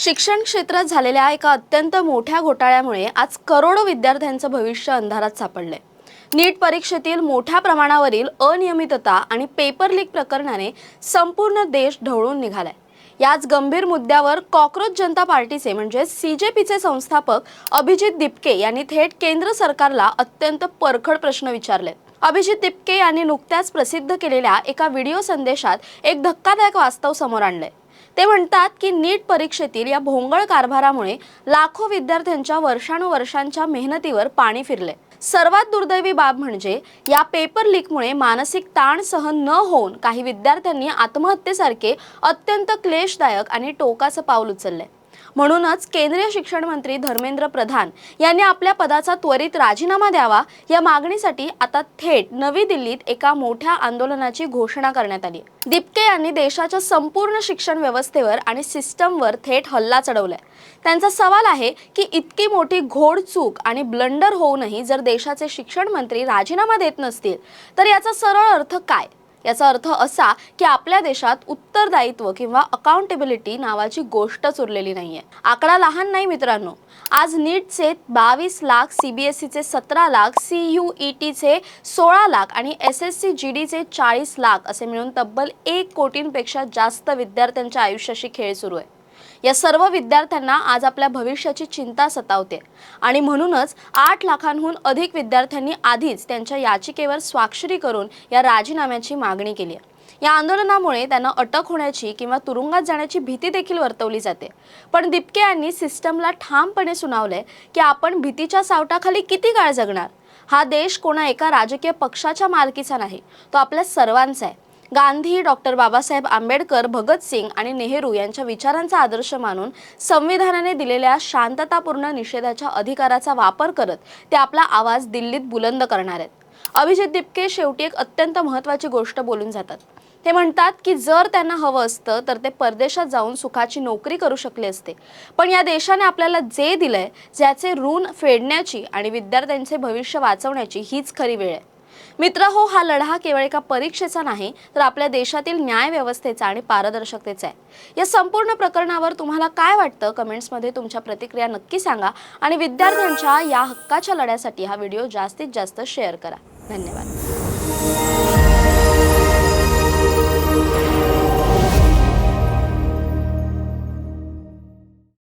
शिक्षण क्षेत्रात झालेल्या एका अत्यंत मोठ्या घोटाळ्यामुळे आज करोडो विद्यार्थ्यांचं भविष्य अंधारात सापडले। नीट परीक्षेतील मोठ्या प्रमाणावरील अनियमितता आणि पेपर लीक प्रकरणाने संपूर्ण देश ढवळून निघालाय। याच गंभीर मुद्द्यावर कॉकरोच जनता पार्टीचे म्हणजे सीजेपीचे संस्थापक अभिजित दिपके यांनी थेट केंद्र सरकारला अत्यंत परखड प्रश्न विचारले। अभिजित दिपके यांनी नुकत्याच प्रसिद्ध केलेल्या एका व्हिडिओ संदेशात एक धक्कादायक वास्तव समोर आणले। ते म्हणतात की नीट परीक्षेतील या भोंगळ कारभारामुळे लाखो विद्यार्थ्यांच्या वर्षानुवर्षांच्या मेहनतीवर पाणी फिरले। सर्वात दुर्दैवी बाब म्हणजे या पेपर लीकमुळे मानसिक ताण सहन न होऊन काही विद्यार्थ्यांनी आत्महत्येसारखे अत्यंत क्लेशदायक आणि टोकाचं पाऊल उचलले। म्हणूनच केंद्रीय शिक्षण मंत्री धर्मेंद्र प्रधान यांनी आपल्या पदाचा त्वरित राजीनामा द्यावा या मागणीसाठी आता थेट नवी दिल्लीत एका मोठ्या आंदोलनाची घोषणा करण्यात आली। दिपके यांनी देशाच्या संपूर्ण शिक्षण व्यवस्थेवर आणि सिस्टमवर थेट हल्ला चढवलाय। त्यांचा सवाल आहे की इतकी मोठी घोड चूक आणि ब्लंडर होऊनही जर देशाचे शिक्षण मंत्री राजीनामा देत नसतील तर याचा सरळ अर्थ काय? याचा अर्थ असा की आपल्या देशात उत्तरदायित्व किंवा अकाउंटेबिलिटी नावाची गोष्टच उरलेली नाहीये। आकडा लहान नाही मित्रांनो। आज नीटचे 22 लाख, सीबीएसईचे 17 लाख, सीयूईटीचे 16 लाख आणि एसएससी जीडीचे 40 लाख असे मिळून तब्बल 1 कोटींपेक्षा जास्त विद्यार्थ्यांच्या आयुष्याशी खेळ सुरू आहे। या सर्व विद्यार्थ्यांना आज आपल्या भविष्याची चिंता सतावते आणि म्हणूनच 8 लाखांहून अधिक विद्यार्थ्यांनी आधीच त्यांच्या याचिकेवर स्वाक्षरी करून या राजीनाम्याची मागणी केली आहे। या आंदोलनामुळे त्यांना अटक होण्याची किंवा तुरुंगात जाण्याची भीती देखील वर्तवली जाते। पण दिपके यांनी सिस्टमला ठामपणे सुनावले की आपण भीतीच्या सावटाखाली किती काळ जगणार। हा देश कोणा एका राजकीय पक्षाच्या मालकीचा नाही, तो आपल्या सर्वांचा आहे। गांधी, डॉक्टर बाबासाहेब आंबेडकर, भगतसिंग आणि नेहरू यांच्या विचारांचा आदर्श मानून संविधानाने दिलेल्या शांततापूर्ण निषेधाच्या अधिकाराचा वापर करत ते आपला आवाज दिल्लीत बुलंद करणार आहेत। अभिजित दिपके शेवटी एक अत्यंत महत्त्वाची गोष्ट बोलून जातात। ते म्हणतात की जर त्यांना हवं असतं तर ते परदेशात जाऊन सुखाची नोकरी करू शकले असते, पण या देशाने आपल्याला जे दिलंय ज्याचे ऋण फेडण्याची आणि विद्यार्थ्यांचे भविष्य वाचवण्याची हीच खरी वेळ आहे। मित्रहो, हा लढा केवळ एका परीक्षेचा नाही तर आपल्या देशातील न्याय व्यवस्थेचा आणि पारदर्शकतेचा आहे। या संपूर्ण प्रकरणावर तुम्हाला काय वाटतं कमेंट्समध्ये तुमच्या प्रतिक्रिया नक्की सांगा आणि विद्यार्थ्यांच्या या हक्काच्या लढ्यासाठी हा व्हिडिओ जास्तीत जास्त शेअर करा। धन्यवाद।